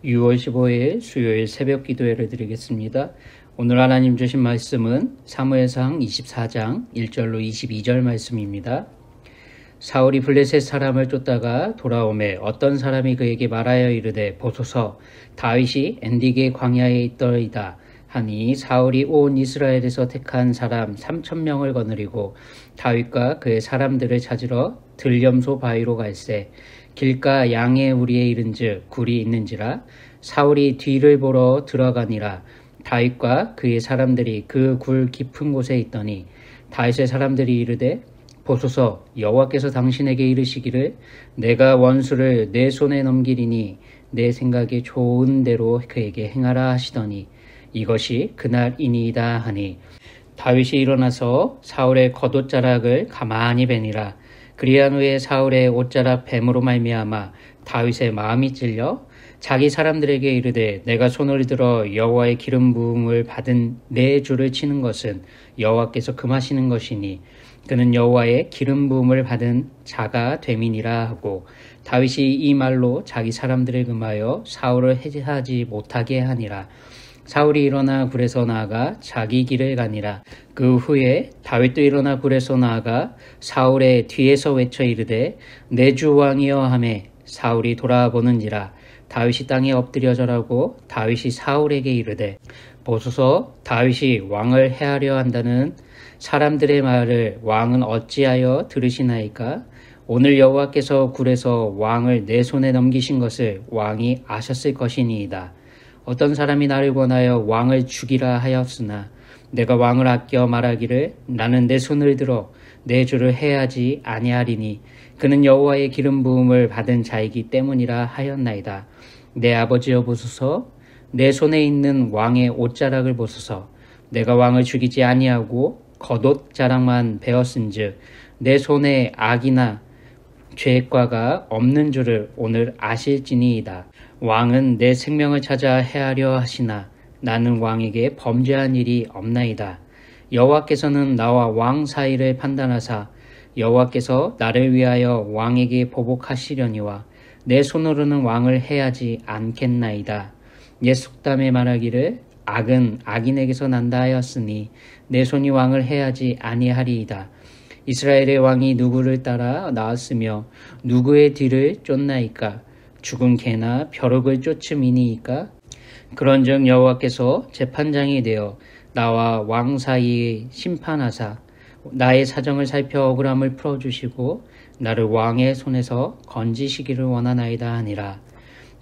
6월 15일 수요일 새벽 기도회를 드리겠습니다. 오늘 하나님 주신 말씀은 사무엘상 24장 1절로 22절 말씀입니다. 사울이 블레셋 사람을 쫓다가 돌아오매 어떤 사람이 그에게 말하여 이르되 보소서 다윗이 엔디게 광야에 있더이다 하니 사울이 온 이스라엘에서 택한 사람 3,000명을 거느리고 다윗과 그의 사람들을 찾으러 들염소 바위로 갈새 길가 양의 우리에 이른즉 굴이 있는지라 사울이 뒤를 보러 들어가니라. 다윗과 그의 사람들이 그 굴 깊은 곳에 있더니 다윗의 사람들이 이르되 보소서 여호와께서 당신에게 이르시기를 내가 원수를 내 손에 넘기리니 내 생각에 좋은 대로 그에게 행하라 하시더니 이것이 그날이니이다 하니 다윗이 일어나서 사울의 겉옷자락을 가만히 베니라. 그리한 후에 사울의 옷자락 뱀으로 말미암아 다윗의 마음이 찔려 자기 사람들에게 이르되 내가 손을 들어 여호와의 기름 부음을 받은 내 주를 치는 것은 여호와께서 금하시는 것이니 그는 여호와의 기름 부음을 받은 자가 됨이니라 하고 다윗이 이 말로 자기 사람들을 금하여 사울을 해하지 못하게 하니라. 사울이 일어나 굴에서 나아가 자기 길을 가니라. 그 후에 다윗도 일어나 굴에서 나아가 사울의 뒤에서 외쳐 이르되 내 주 왕이여 하매 사울이 돌아보는지라. 다윗이 땅에 엎드려 절하고 다윗이 사울에게 이르되 보소서 다윗이 왕을 해하려 한다는 사람들의 말을 왕은 어찌하여 들으시나이까? 오늘 여호와께서 굴에서 왕을 내 손에 넘기신 것을 왕이 아셨을 것이니이다. 어떤 사람이 나를 권하여 왕을 죽이라 하였으나 내가 왕을 아껴 말하기를 나는 내 손을 들어 내 주를 해하지 아니하리니 그는 여호와의 기름 부음을 받은 자이기 때문이라 하였나이다. 내 아버지여 보소서 내 손에 있는 왕의 옷자락을 보소서 내가 왕을 죽이지 아니하고 겉옷 자락만 베었은즉 내 손에 악이나 죄과가 없는 줄을 오늘 아실지니이다. 왕은 내 생명을 찾아 해하려 하시나 나는 왕에게 범죄한 일이 없나이다. 여호와께서는 나와 왕 사이를 판단하사 여호와께서 나를 위하여 왕에게 보복하시려니와 내 손으로는 왕을 해하지 않겠나이다. 옛 속담에 말하기를 악은 악인에게서 난다 하였으니 내 손이 왕을 해하지 아니하리이다. 이스라엘의 왕이 누구를 따라 나왔으며 누구의 뒤를 쫓나이까? 죽은 개나 벼룩을 쫓음이니이까? 그런즉 여호와께서 재판장이 되어 나와 왕 사이에 심판하사 나의 사정을 살펴 억울함을 풀어주시고 나를 왕의 손에서 건지시기를 원하나이다 하니라.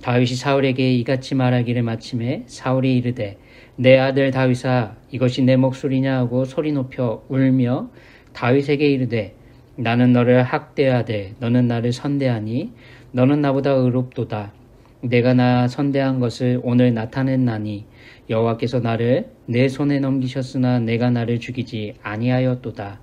다윗이 사울에게 이같이 말하기를 마침에 사울이 이르되 내 아들 다윗아 이것이 내 목소리냐 하고 소리 높여 울며 다윗에게 이르되 나는 너를 학대하되 너는 나를 선대하니 너는 나보다 의롭도다. 내가 나 선대한 것을 오늘 나타냈나니 여호와께서 나를 내 손에 넘기셨으나 내가 나를 죽이지 아니하였도다.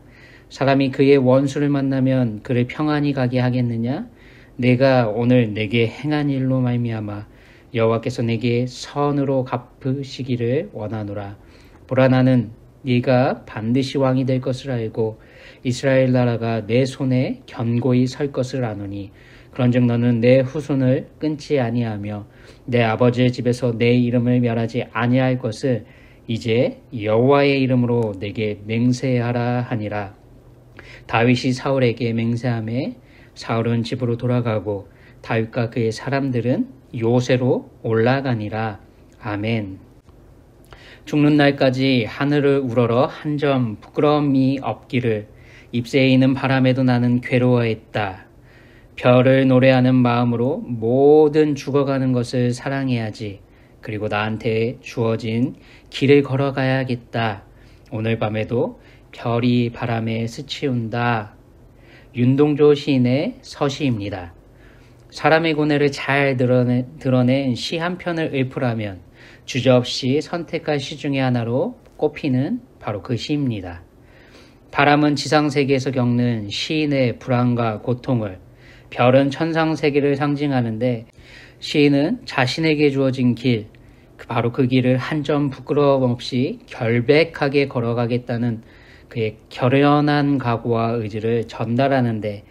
사람이 그의 원수를 만나면 그를 평안히 가게 하겠느냐? 내가 오늘 내게 행한 일로 말미암아 여호와께서 내게 선으로 갚으시기를 원하노라. 보라 나는 네가 반드시 왕이 될 것을 알고 이스라엘 나라가 내 손에 견고히 설 것을 아노니 그런즉 너는 내 후손을 끊지 아니하며 내 아버지의 집에서 내 이름을 멸하지 아니할 것을 이제 여호와의 이름으로 내게 맹세하라 하니라. 다윗이 사울에게 맹세하매 사울은 집으로 돌아가고 다윗과 그의 사람들은 요새로 올라가니라. 아멘. 죽는 날까지 하늘을 우러러 한 점 부끄러움이 없기를 잎새에 있는 바람에도 나는 괴로워했다. 별을 노래하는 마음으로 모든 죽어가는 것을 사랑해야지. 그리고 나한테 주어진 길을 걸어가야겠다. 오늘 밤에도 별이 바람에 스치운다. 윤동조 시인의 서시입니다. 사람의 고뇌를 잘 드러낸 시 한 편을 읊으라면 주저없이 선택할 시 중에 하나로 꼽히는 바로 그 시입니다. 바람은 지상세계에서 겪는 시인의 불안과 고통을, 별은 천상세계를 상징하는데 시인은 자신에게 주어진 길, 바로 그 길을 한 점 부끄러움 없이 결백하게 걸어가겠다는 그의 결연한 각오와 의지를 전달하는데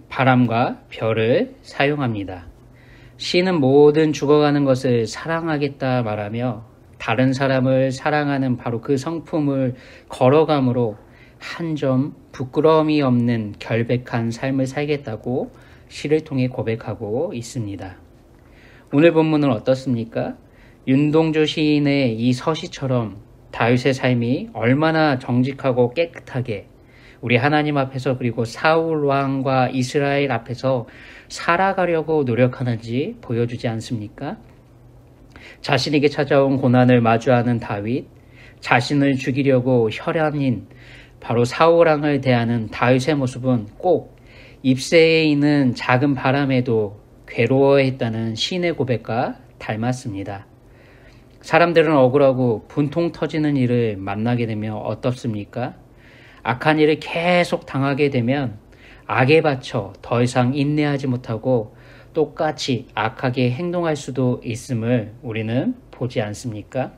바람과 별을 사용합니다. 시인은 모든 죽어가는 것을 사랑하겠다 말하며 다른 사람을 사랑하는 바로 그 성품을 걸어감으로 한 점 부끄러움이 없는 결백한 삶을 살겠다고 시를 통해 고백하고 있습니다. 오늘 본문은 어떻습니까? 윤동주 시인의 이 서시처럼 다윗의 삶이 얼마나 정직하고 깨끗하게 우리 하나님 앞에서 그리고 사울 왕과 이스라엘 앞에서 살아가려고 노력하는지 보여주지 않습니까? 자신에게 찾아온 고난을 마주하는 다윗, 자신을 죽이려고 혈안인 바로 사울 왕을 대하는 다윗의 모습은 꼭 잎새에 있는 작은 바람에도 괴로워했다는 시인의 고백과 닮았습니다. 사람들은 억울하고 분통 터지는 일을 만나게 되면 어떻습니까? 악한 일을 계속 당하게 되면 악에 받쳐 더 이상 인내하지 못하고 똑같이 악하게 행동할 수도 있음을 우리는 보지 않습니까?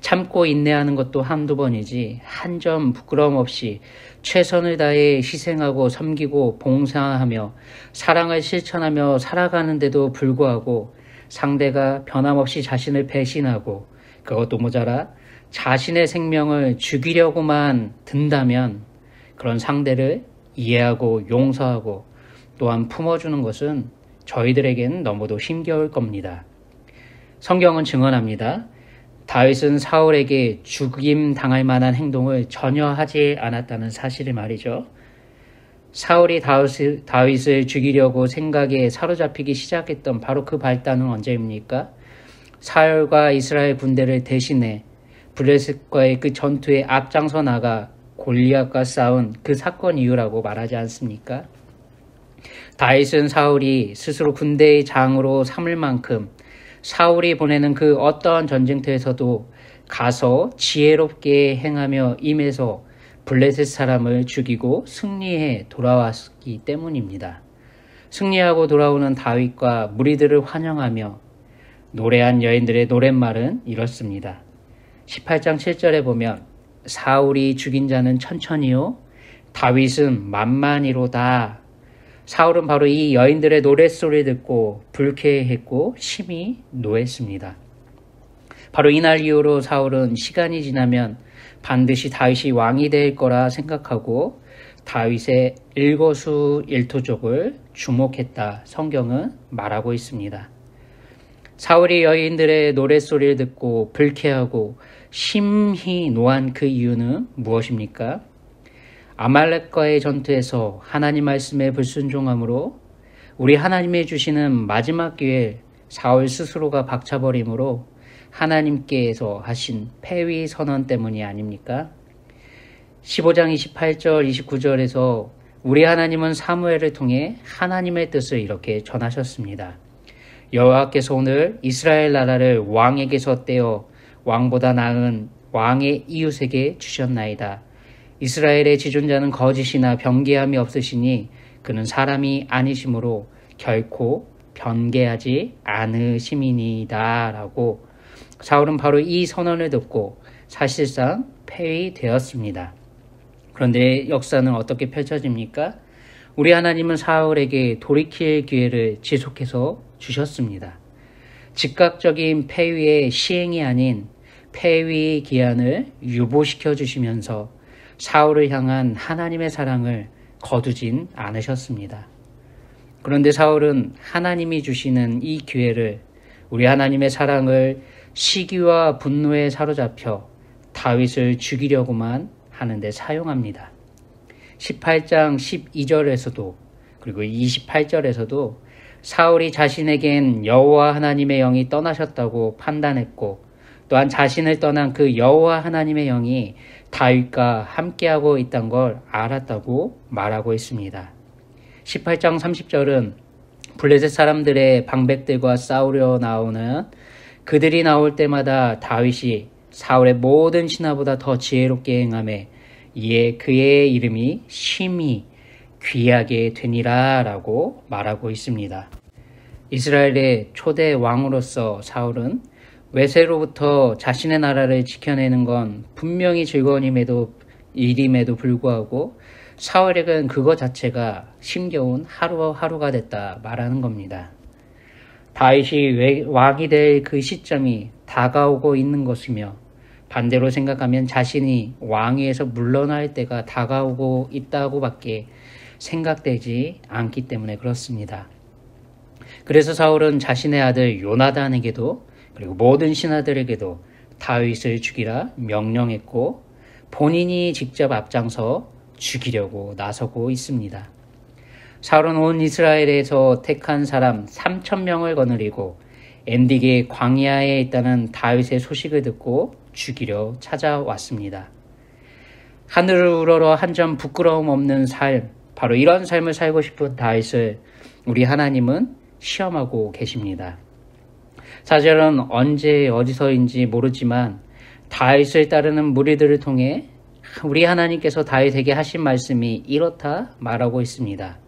참고 인내하는 것도 한두 번이지 한 점 부끄러움 없이 최선을 다해 희생하고 섬기고 봉사하며 사랑을 실천하며 살아가는데도 불구하고 상대가 변함없이 자신을 배신하고 그것도 모자라 자신의 생명을 죽이려고만 든다면 그런 상대를 이해하고 용서하고 또한 품어주는 것은 저희들에게는 너무도 힘겨울 겁니다. 성경은 증언합니다. 다윗은 사울에게 죽임 당할 만한 행동을 전혀 하지 않았다는 사실을 말이죠. 사울이 다윗을 죽이려고 생각에 사로잡히기 시작했던 바로 그 발단은 언제입니까? 사울과 이스라엘 군대를 대신해 블레셋과의 그 전투에 앞장서 나가 골리앗과 싸운 그 사건 이후라고 말하지 않습니까? 다윗은 사울이 스스로 군대의 장으로 삼을 만큼 사울이 보내는 그 어떠한 전쟁터에서도 가서 지혜롭게 행하며 임해서 블레셋 사람을 죽이고 승리해 돌아왔기 때문입니다. 승리하고 돌아오는 다윗과 무리들을 환영하며 노래한 여인들의 노랫말은 이렇습니다. 18장 7절에 보면 사울이 죽인 자는 천천히요 다윗은 만만히로다. 사울은 바로 이 여인들의 노랫소리를 듣고 불쾌했고 심히 노했습니다. 바로 이날 이후로 사울은 시간이 지나면 반드시 다윗이 왕이 될 거라 생각하고 다윗의 일거수일투족을 주목했다. 성경은 말하고 있습니다. 사울이 여인들의 노랫소리를 듣고 불쾌하고 심히 노한 그 이유는 무엇입니까? 아말렉과의 전투에서 하나님 말씀에 불순종함으로 우리 하나님이 주시는 마지막 기회에 사울 스스로가 박차버림으로 하나님께서 하신 패위 선언 때문이 아닙니까? 15장 28절 29절에서 우리 하나님은 사무엘을 통해 하나님의 뜻을 이렇게 전하셨습니다. 여호와께서 오늘 이스라엘 나라를 왕에게서 떼어 왕보다 나은 왕의 이웃에게 주셨나이다. 이스라엘의 지존자는 거짓이나 변개함이 없으시니 그는 사람이 아니시므로 결코 변개하지 않으심이니이다. 라고 사울은 바로 이 선언을 듣고 사실상 패위되었습니다. 그런데 역사는 어떻게 펼쳐집니까? 우리 하나님은 사울에게 돌이킬 기회를 지속해서 주셨습니다. 즉각적인 패위의 시행이 아닌 패위 기한을 유보시켜 주시면서 사울을 향한 하나님의 사랑을 거두진 않으셨습니다. 그런데 사울은 하나님이 주시는 이 기회를 우리 하나님의 사랑을 시기와 분노에 사로잡혀 다윗을 죽이려고만 하는데 사용합니다. 18장 12절에서도 그리고 28절에서도 사울이 자신에겐 여호와 하나님의 영이 떠나셨다고 판단했고 또한 자신을 떠난 그 여호와 하나님의 영이 다윗과 함께하고 있던 걸 알았다고 말하고 있습니다. 18장 30절은 블레셋 사람들의 방백들과 싸우려 나오는 그들이 나올 때마다 다윗이 사울의 모든 신하보다 더 지혜롭게 행하매 이에 그의 이름이 심히 귀하게 되니라 라고 말하고 있습니다. 이스라엘의 초대 왕으로서 사울은 외세로부터 자신의 나라를 지켜내는 건 분명히 즐거운 일임에도 불구하고 사울에게는 그것 자체가 힘겨운 하루하루가 됐다 말하는 겁니다. 다윗이 왕이 될 그 시점이 다가오고 있는 것이며, 반대로 생각하면 자신이 왕위에서 물러날 때가 다가오고 있다고밖에 생각되지 않기 때문에 그렇습니다. 그래서 사울은 자신의 아들 요나단에게도 그리고 모든 신하들에게도 다윗을 죽이라 명령했고, 본인이 직접 앞장서 죽이려고 나서고 있습니다. 사울은 온 이스라엘에서 택한 사람 3,000명을 거느리고 엔딕의 광야에 있다는 다윗의 소식을 듣고 죽이려 찾아왔습니다. 하늘을 우러러 한 점 부끄러움 없는 삶, 바로 이런 삶을 살고 싶은 다윗을 우리 하나님은 시험하고 계십니다. 사절은 언제 어디서인지 모르지만 다윗을 따르는 무리들을 통해 우리 하나님께서 다윗에게 하신 말씀이 이렇다 말하고 있습니다.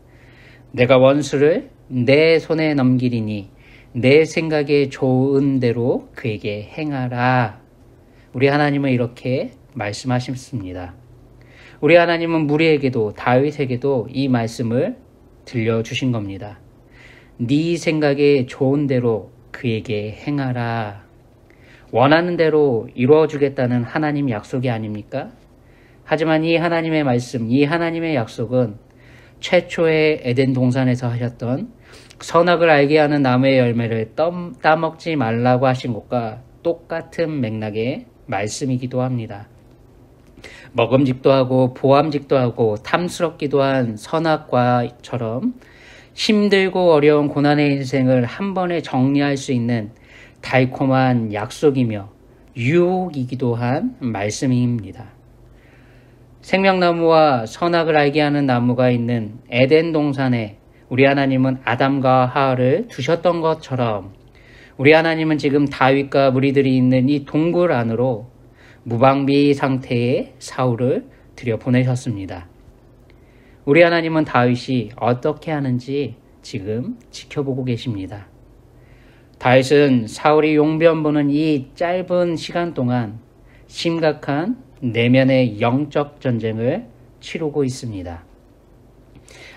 내가 원수를 내 손에 넘기리니 내 생각에 좋은 대로 그에게 행하라. 우리 하나님은 이렇게 말씀하셨습니다. 우리 하나님은 무리에게도 다윗에게도 이 말씀을 들려주신 겁니다. 네 생각에 좋은 대로 그에게 행하라. 원하는 대로 이루어주겠다는 하나님 약속이 아닙니까? 하지만 이 하나님의 말씀, 이 하나님의 약속은 최초의 에덴 동산에서 하셨던 선악을 알게 하는 나무의 열매를 따먹지 말라고 하신 것과 똑같은 맥락의 말씀이기도 합니다. 먹음직도 하고 보암직도 하고 탐스럽기도 한 선악과처럼 힘들고 어려운 고난의 인생을 한 번에 정리할 수 있는 달콤한 약속이며 유혹이기도 한 말씀입니다. 생명나무와 선악을 알게 하는 나무가 있는 에덴 동산에 우리 하나님은 아담과 하와를 두셨던 것처럼 우리 하나님은 지금 다윗과 무리들이 있는 이 동굴 안으로 무방비 상태의 사울을 들여보내셨습니다. 우리 하나님은 다윗이 어떻게 하는지 지금 지켜보고 계십니다. 다윗은 사울이 용변 보는 이 짧은 시간 동안 심각한 내면의 영적 전쟁을 치르고 있습니다.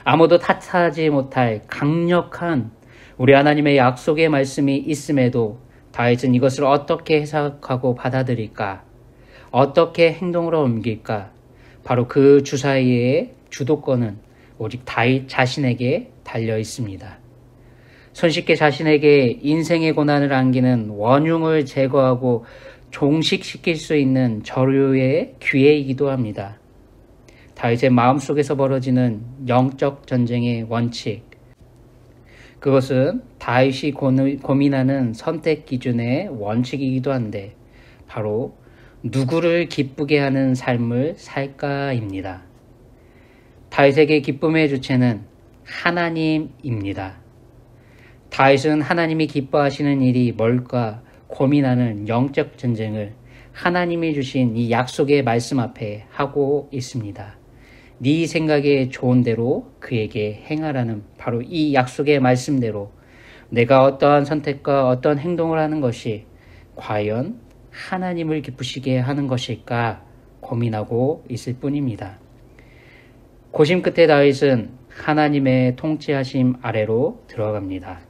아무도 탓하지 못할 강력한 우리 하나님의 약속의 말씀이 있음에도 다윗은 이것을 어떻게 해석하고 받아들일까? 어떻게 행동으로 옮길까? 바로 그 주사위의 주도권은 오직 다윗 자신에게 달려 있습니다. 손쉽게 자신에게 인생의 고난을 안기는 원흉을 제거하고 종식시킬 수 있는 저류의 기회이기도 합니다. 다윗의 마음속에서 벌어지는 영적 전쟁의 원칙, 그것은 다윗이 고민하는 선택 기준의 원칙이기도 한데 바로 누구를 기쁘게 하는 삶을 살까입니다. 다윗에게 기쁨의 주체는 하나님입니다. 다윗은 하나님이 기뻐하시는 일이 뭘까 고민하는 영적 전쟁을 하나님이 주신 이 약속의 말씀 앞에 하고 있습니다. 네 생각에 좋은 대로 그에게 행하라는 바로 이 약속의 말씀대로 내가 어떠한 선택과 어떤 행동을 하는 것이 과연 하나님을 기쁘시게 하는 것일까 고민하고 있을 뿐입니다. 고심 끝에 다윗은 하나님의 통치하심 아래로 들어갑니다.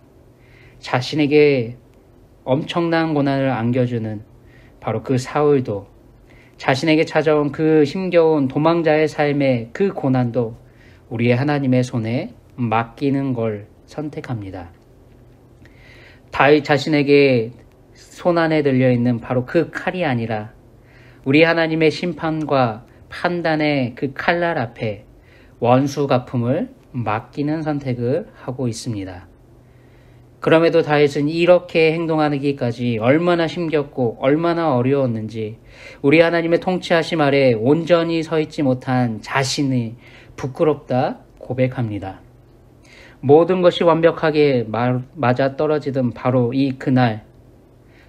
자신에게 엄청난 고난을 안겨주는 바로 그 사울도, 자신에게 찾아온 그 힘겨운 도망자의 삶의 그 고난도 우리의 하나님의 손에 맡기는 걸 선택합니다. 다윗 자신에게 손 안에 들려있는 바로 그 칼이 아니라 우리 하나님의 심판과 판단의 그 칼날 앞에 원수 갚음을 맡기는 선택을 하고 있습니다. 그럼에도 다윗은 이렇게 행동하기까지 얼마나 힘겹고 얼마나 어려웠는지 우리 하나님의 통치하심 아래 온전히 서 있지 못한 자신이 부끄럽다 고백합니다. 모든 것이 완벽하게 맞아떨어지던 바로 이 그날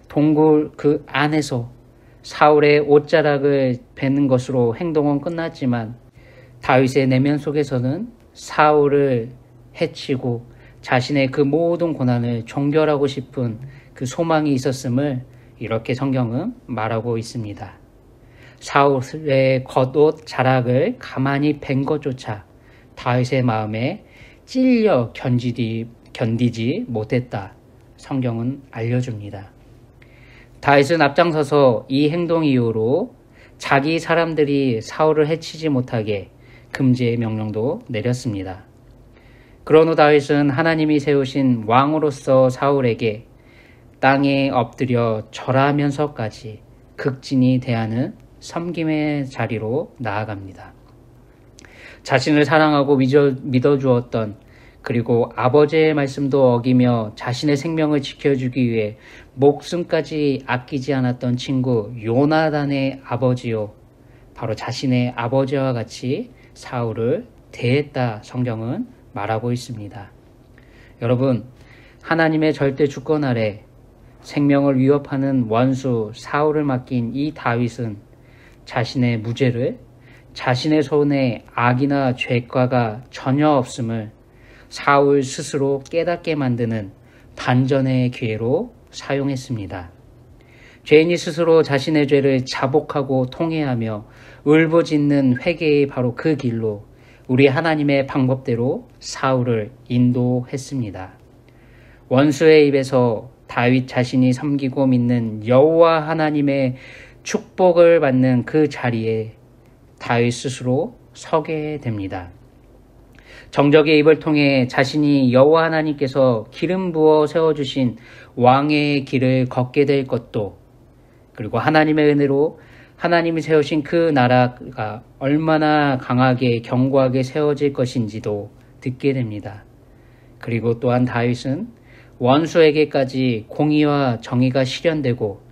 동굴 그 안에서 사울의 옷자락을 베는 것으로 행동은 끝났지만 다윗의 내면 속에서는 사울을 해치고 자신의 그 모든 고난을 종결하고 싶은 그 소망이 있었음을 이렇게 성경은 말하고 있습니다. 사울의 겉옷 자락을 가만히 벤 것조차 다윗의 마음에 찔려 견디지 못했다. 성경은 알려줍니다. 다윗은 앞장서서 이 행동 이후로 자기 사람들이 사울을 해치지 못하게 금지의 명령도 내렸습니다. 그런 후 다윗은 하나님이 세우신 왕으로서 사울에게 땅에 엎드려 절하면서까지 극진히 대하는 섬김의 자리로 나아갑니다. 자신을 사랑하고 믿어주었던, 그리고 아버지의 말씀도 어기며 자신의 생명을 지켜주기 위해 목숨까지 아끼지 않았던 친구 요나단의 아버지요, 바로 자신의 아버지와 같이 사울을 대했다 성경은 말하고 있습니다. 여러분, 하나님의 절대 주권 아래 생명을 위협하는 원수 사울을 맡긴 이 다윗은 자신의 무죄를, 자신의 손에 악이나 죄과가 전혀 없음을 사울 스스로 깨닫게 만드는 반전의 기회로 사용했습니다. 죄인이 스스로 자신의 죄를 자복하고 통회하며 울부짖는 회개의 바로 그 길로 우리 하나님의 방법대로 사울을 인도했습니다. 원수의 입에서 다윗 자신이 섬기고 믿는 여호와 하나님의 축복을 받는 그 자리에 다윗 스스로 서게 됩니다. 정적의 입을 통해 자신이 여호와 하나님께서 기름 부어 세워주신 왕의 길을 걷게 될 것도, 그리고 하나님의 은혜로 하나님이 세우신 그 나라가 얼마나 강하게 견고하게 세워질 것인지도 듣게 됩니다. 그리고 또한 다윗은 원수에게까지 공의와 정의가 실현되고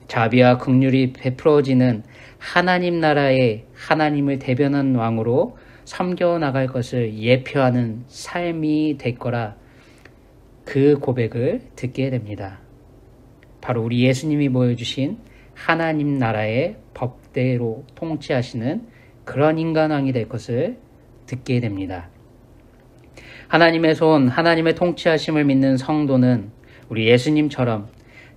자비와 긍휼이 베풀어지는 하나님 나라의 하나님을 대변한 왕으로 섬겨나갈 것을 예표하는 삶이 될 거라 그 고백을 듣게 됩니다. 바로 우리 예수님이 보여주신 하나님 나라의 법대로 통치하시는 그런 인간왕이 될 것을 듣게 됩니다. 하나님의 손, 하나님의 통치하심을 믿는 성도는 우리 예수님처럼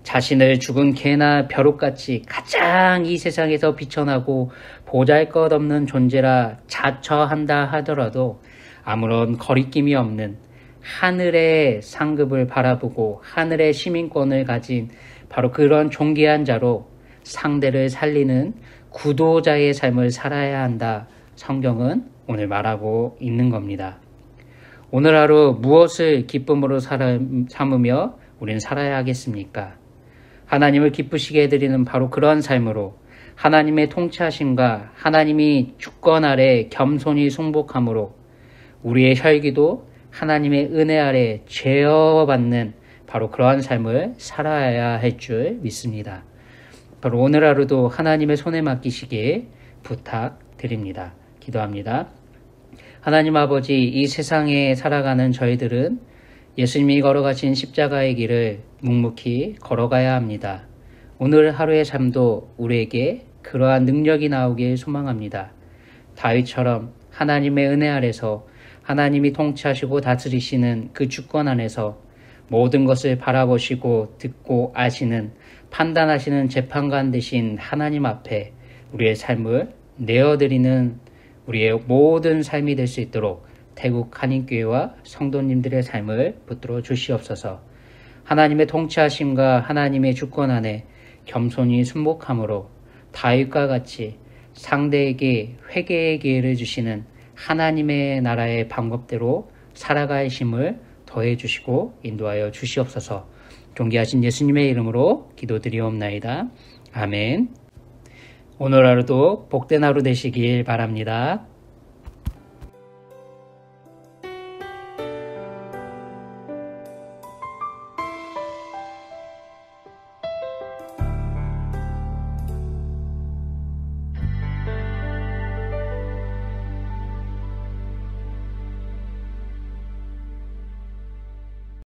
자신을 죽은 개나 벼룩같이 가장 이 세상에서 비천하고 보잘것없는 존재라 자처한다 하더라도 아무런 거리낌이 없는 하늘의 상급을 바라보고 하늘의 시민권을 가진 바로 그런 존귀한 자로 상대를 살리는 구도자의 삶을 살아야 한다. 성경은 오늘 말하고 있는 겁니다. 오늘 하루 무엇을 기쁨으로 삼으며 우리는 살아야 하겠습니까? 하나님을 기쁘시게 해드리는 바로 그런 삶으로 하나님의 통치하심과 하나님이 주권 아래 겸손히 순복함으로 우리의 혈기도 하나님의 은혜 아래 제어받는 바로 그러한 삶을 살아야 할 줄 믿습니다. 바로 오늘 하루도 하나님의 손에 맡기시기에 부탁드립니다. 기도합니다. 하나님 아버지, 이 세상에 살아가는 저희들은 예수님이 걸어가신 십자가의 길을 묵묵히 걸어가야 합니다. 오늘 하루의 삶도 우리에게 그러한 능력이 나오길 소망합니다. 다윗처럼 하나님의 은혜 아래서 하나님이 통치하시고 다스리시는 그 주권 안에서 모든 것을 바라보시고 듣고 아시는, 판단하시는 재판관 되신 하나님 앞에 우리의 삶을 내어드리는 우리의 모든 삶이 될 수 있도록 태국 한인교회와 성도님들의 삶을 붙들어 주시옵소서. 하나님의 통치하심과 하나님의 주권 안에 겸손히 순복함으로 다윗과 같이 상대에게 회개의 기회를 주시는 하나님의 나라의 방법대로 살아갈 힘을 더해 주시고 인도하여 주시옵소서. 존귀하신 예수님의 이름으로 기도드리옵나이다. 아멘. 오늘 하루도 복된 하루 되시길 바랍니다.